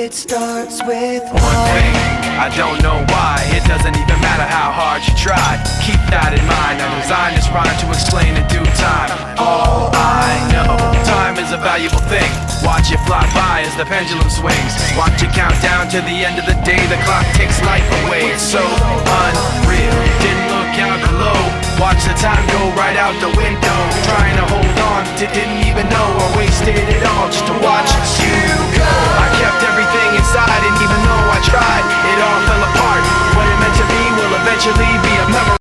It starts with one thing, I don't know why. It doesn't even matter how hard you try. Keep that in mind. I designed this rhyme to explain in due time. All I know, time is a valuable thing. Watch it fly by as the pendulum swings. Watch it count down to the end of the day. The clock takes life away. It's so unreal. Didn't look out below. Watch the time go right out the window. Trying to hold on, didn't even know I wasted it all just to watch you go. I kept everything inside, and even though I tried, it all fell apart. What it meant to be will eventually be a memory.